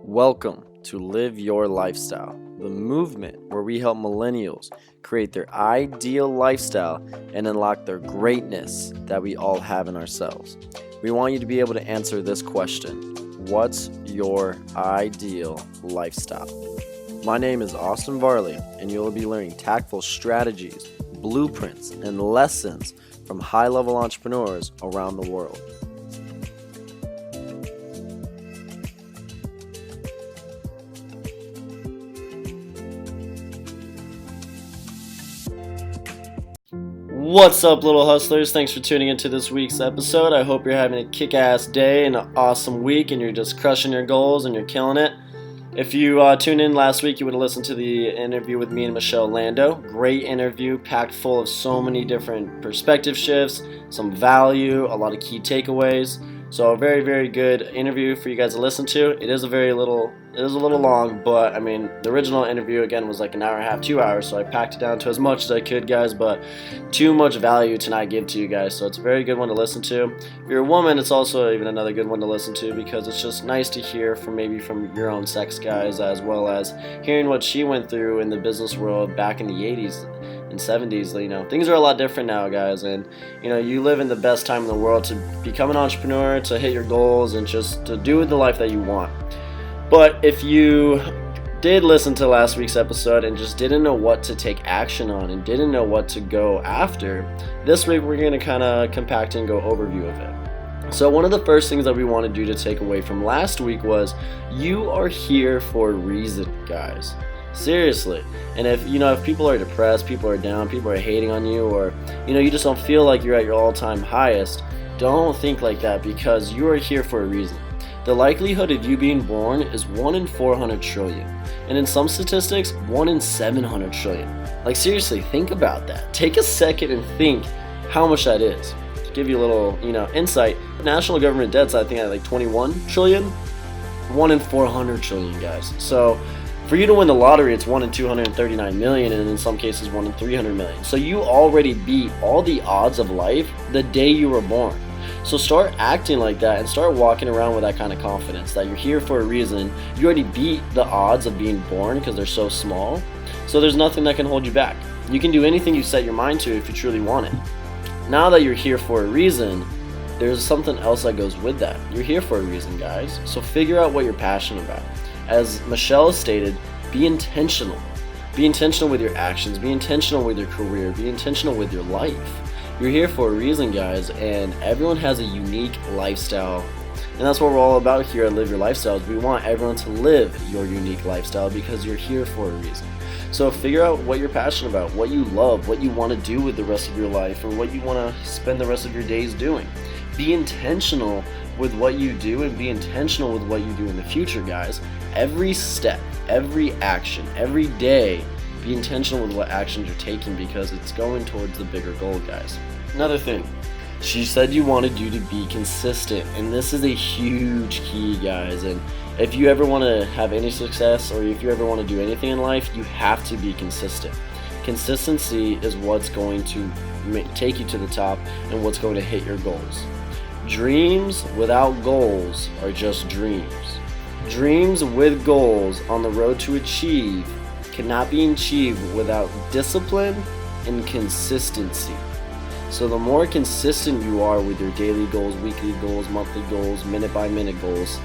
Welcome to Live Your Lifestyle, the movement where we help millennials create their ideal lifestyle and unlock their greatness that we all have in ourselves. We want you to be able to answer this question: what's your ideal lifestyle? My name is Austin Varley, and you'll be learning tactful strategies, blueprints, and lessons from high-level entrepreneurs around the world. What's up, little hustlers? Thanks for tuning into this week's episode. I hope you're having a kick-ass day and an awesome week and you're just crushing your goals and you're killing it. If you tuned in last week, you would have listened to the interview with me and Michele Lando. Great interview, packed full of so many different perspective shifts, some value, a lot of key takeaways. So a very, very good interview for you guys to listen to. It is a little long, but I mean, the original interview again was like an hour and a half, 2 hours, so I packed it down to as much as I could, guys, but too much value to not give to you guys, so it's a very good one to listen to. If you're a woman, it's also even another good one to listen to because it's just nice to hear from your own sex, guys, as well as hearing what she went through in the business world back in the 80s and 70s. You know, things are a lot different now, guys, and you know, you live in the best time in the world to become an entrepreneur, to hit your goals, and just to do the life that you want. But if you did listen to last week's episode and just didn't know what to take action on and didn't know what to go after, this week we're going to kind of compact and go overview of it. So one of the first things that we want to do to take away from last week was you are here for a reason, guys. Seriously. And if people are depressed, people are down, people are hating on you, or you just don't feel like you're at your all-time highest, don't think like that, because you are here for a reason. The likelihood of you being born is 1 in 400 trillion. And in some statistics, 1 in 700 trillion. Like, seriously, think about that. Take a second and think how much that is. To give you a little, insight, national government debt's, I think, at like 21 trillion. 1 in 400 trillion, guys. So for you to win the lottery, it's 1 in 239 million, and in some cases 1 in 300 million. So you already beat all the odds of life the day you were born. So start acting like that and start walking around with that kind of confidence that you're here for a reason. You already beat the odds of being born because they're so small. So there's nothing that can hold you back. You can do anything you set your mind to if you truly want it. Now that you're here for a reason, there's something else that goes with that. You're here for a reason, guys. So figure out what you're passionate about. As Michele stated, be intentional. Be intentional with your actions. Be intentional with your career. Be intentional with your life. You're here for a reason, guys, and everyone has a unique lifestyle. And that's what we're all about here at Live Your Lifestyle. We want everyone to live your unique lifestyle because you're here for a reason. So figure out what you're passionate about, what you love, what you want to do with the rest of your life, or what you want to spend the rest of your days doing. Be intentional with what you do and be intentional with what you do in the future, guys. Every step, every action, every day, be intentional with what actions you're taking because it's going towards the bigger goal, guys. Another thing, she said you wanted you to be consistent, and this is a huge key, guys. And if you ever want to have any success, or if you ever want to do anything in life, you have to be consistent. Consistency is what's going to take you to the top and what's going to hit your goals. Dreams without goals are just dreams. Dreams with goals on the road to achieve cannot be achieved without discipline and consistency. So the more consistent you are with your daily goals, weekly goals, monthly goals, minute by minute goals,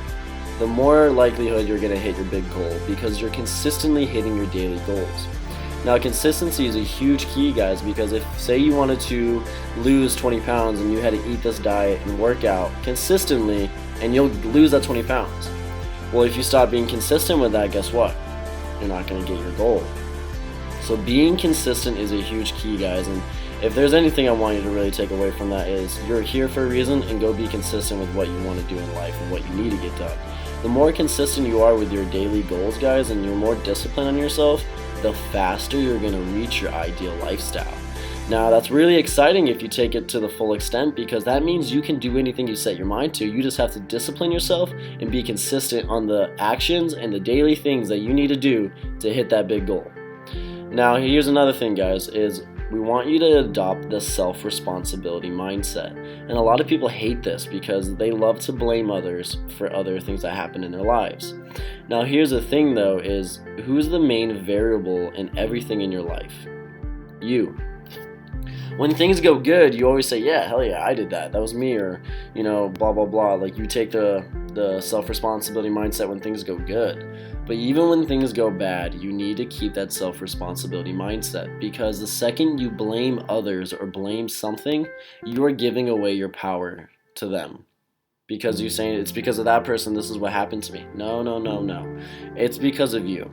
the more likelihood you're going to hit your big goal because you're consistently hitting your daily goals. Now, consistency is a huge key, guys, because if, say, you wanted to lose 20 pounds and you had to eat this diet and work out consistently, and you'll lose that 20 pounds. Well, if you stop being consistent with that, guess what? You're not going to get your goal. So being consistent is a huge key, guys, and if there's anything I want you to really take away from that is you're here for a reason, and go be consistent with what you want to do in life and what you need to get done. The more consistent you are with your daily goals, guys, and you're more disciplined on yourself, the faster you're going to reach your ideal lifestyle. Now, that's really exciting if you take it to the full extent because that means you can do anything you set your mind to. You just have to discipline yourself and be consistent on the actions and the daily things that you need to do to hit that big goal. Now, here's another thing, guys, is we want you to adopt the self-responsibility mindset. And a lot of people hate this because they love to blame others for other things that happen in their lives. Now, here's the thing though, is who's the main variable in everything in your life? You. When things go good, you always say, yeah, hell yeah, I did that. That was me, or, blah, blah, blah. Like, you take the self-responsibility mindset when things go good. But even when things go bad, you need to keep that self-responsibility mindset, because the second you blame others or blame something, you are giving away your power to them. Because you're saying, it's because of that person, this is what happened to me. No. It's because of you.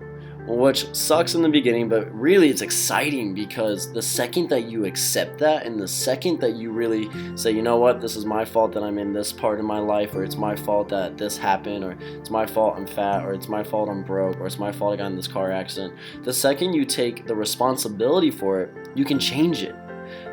Which sucks in the beginning, but really it's exciting, because the second that you accept that, and the second that you really say, you know what, this is my fault that I'm in this part of my life, or it's my fault that this happened, or it's my fault I'm fat, or it's my fault I'm broke, or it's my fault I got in this car accident, the second you take the responsibility for it, you can change it.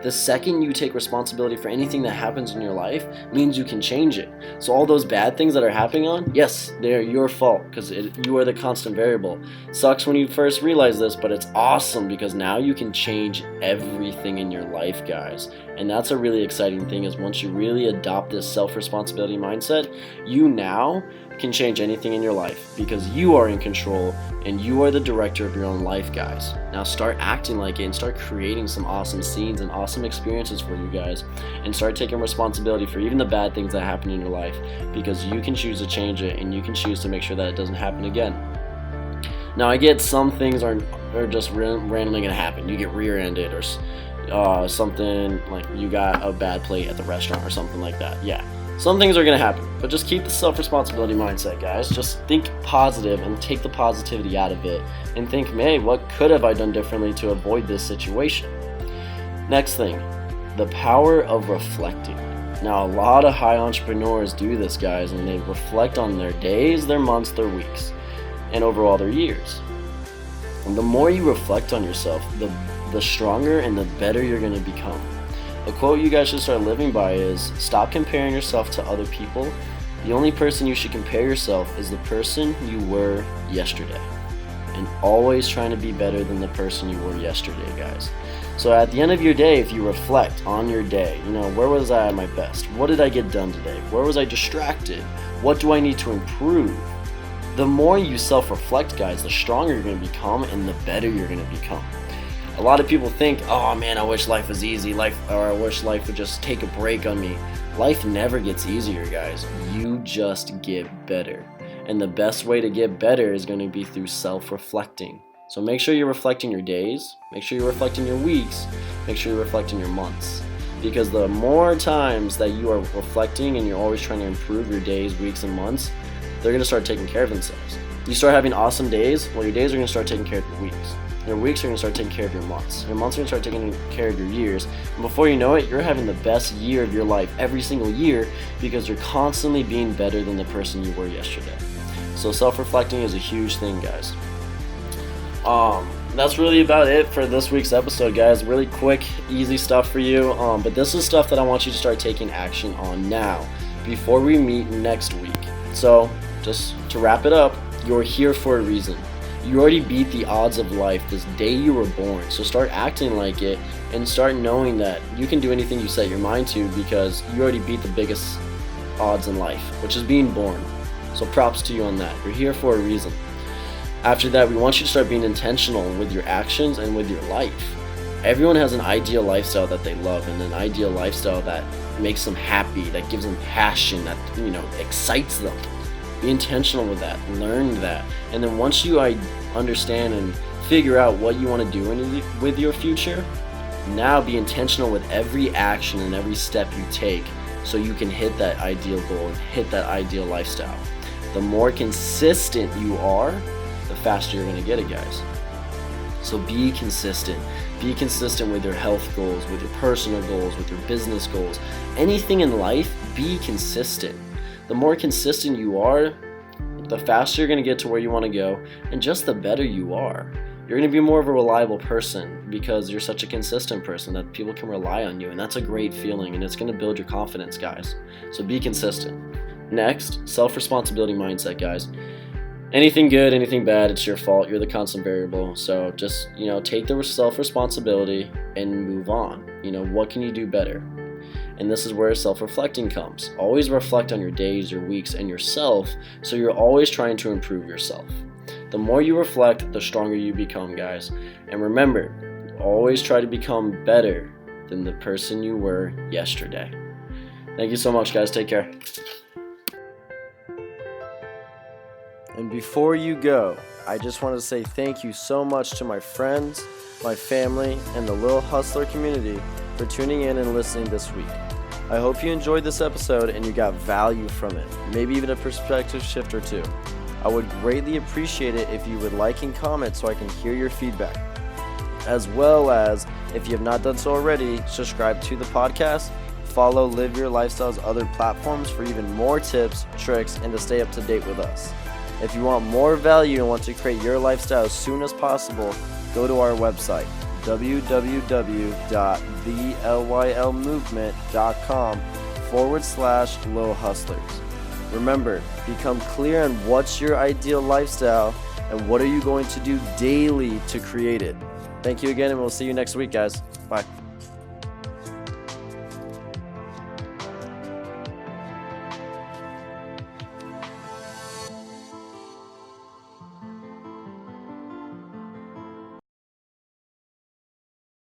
The second you take responsibility for anything that happens in your life means you can change it. So all those bad things that are happening yes, they're your fault, because you are the constant variable. Sucks when you first realize this, but it's awesome, because now you can change everything in your life, guys. And that's a really exciting thing, is once you really adopt this self-responsibility mindset, you now can change anything in your life, because you are in control and you are the director of your own life, guys. Now start acting like it and start creating some awesome scenes and awesome experiences for you guys, and start taking responsibility for even the bad things that happen in your life, because you can choose to change it, and you can choose to make sure that it doesn't happen again. Now, I get some things are just randomly going to happen. You get rear-ended, or something like you got a bad plate at the restaurant or something like that. Yeah, some things are going to happen, but just keep the self-responsibility mindset, guys. Just think positive and take the positivity out of it, and think, hey, what could have I done differently to avoid this situation? Next thing, the power of reflecting. Now, a lot of high entrepreneurs do this, guys, and they reflect on their days, their months, their weeks, and overall their years. And the more you reflect on yourself, the stronger and the better you're going to become. A quote you guys should start living by is, stop comparing yourself to other people. The only person you should compare yourself is the person you were yesterday. And always trying to be better than the person you were yesterday, guys. So at the end of your day, if you reflect on your day, where was I at my best? What did I get done today? Where was I distracted? What do I need to improve? The more you self-reflect, guys, the stronger you're going to become, and the better you're going to become. A lot of people think, oh man, I wish life was easy, or I wish life would just take a break on me. Life never gets easier, guys. You just get better. And the best way to get better is going to be through self-reflecting. So make sure you're reflecting your days, make sure you're reflecting your weeks, make sure you're reflecting your months. Because the more times that you are reflecting and you're always trying to improve your days, weeks, and months, they're going to start taking care of themselves. You start having awesome days, well, your days are going to start taking care of your weeks. Your weeks are going to start taking care of your months. Your months are going to start taking care of your years. And before you know it, you're having the best year of your life every single year, because you're constantly being better than the person you were yesterday. So self-reflecting is a huge thing, guys. That's really about it for this week's episode, guys. Really quick, easy stuff for you. But this is stuff that I want you to start taking action on now, before we meet next week. So, just to wrap it up, you're here for a reason. You already beat the odds of life this day you were born. So start acting like it, and start knowing that you can do anything you set your mind to, because you already beat the biggest odds in life, which is being born. So props to you on that. You're here for a reason. After that, we want you to start being intentional with your actions and with your life. Everyone has an ideal lifestyle that they love, and an ideal lifestyle that makes them happy, that gives them passion, that excites them. Be intentional with that, learn that, and then once you understand and figure out what you want to do with your future, now be intentional with every action and every step you take, so you can hit that ideal goal and hit that ideal lifestyle. The more consistent you are, the faster you're going to get it, guys. So be consistent. Be consistent with your health goals, with your personal goals, with your business goals. Anything in life, be consistent. The more consistent you are, the faster you're going to get to where you want to go, and just the better you are. You're going to be more of a reliable person, because you're such a consistent person that people can rely on you, and that's a great feeling, and it's going to build your confidence, guys. So be consistent. Next, self-responsibility mindset, guys. anything good, anything bad, it's your fault. You're the constant variable. So just, take the self-responsibility and move on. What can you do better? And this is where self-reflecting comes. Always reflect on your days, your weeks, and yourself, so you're always trying to improve yourself. The more you reflect, the stronger you become, guys. And remember, always try to become better than the person you were yesterday. Thank you so much, guys. Take care. And before you go, I just want to say thank you so much to my friends, my family, and the Little Hustler community for tuning in and listening this week. I hope you enjoyed this episode and you got value from it, maybe even a perspective shift or two. I would greatly appreciate it if you would like and comment so I can hear your feedback. As well as, if you have not done so already, subscribe to the podcast, follow Live Your Lifestyle's other platforms for even more tips, tricks, and to stay up to date with us. If you want more value and want to create your lifestyle as soon as possible, go to our website, www.thelylmovement.com/Little Hustlers. Remember, become clear on what's your ideal lifestyle and what are you going to do daily to create it. Thank you again, and we'll see you next week, guys. Bye.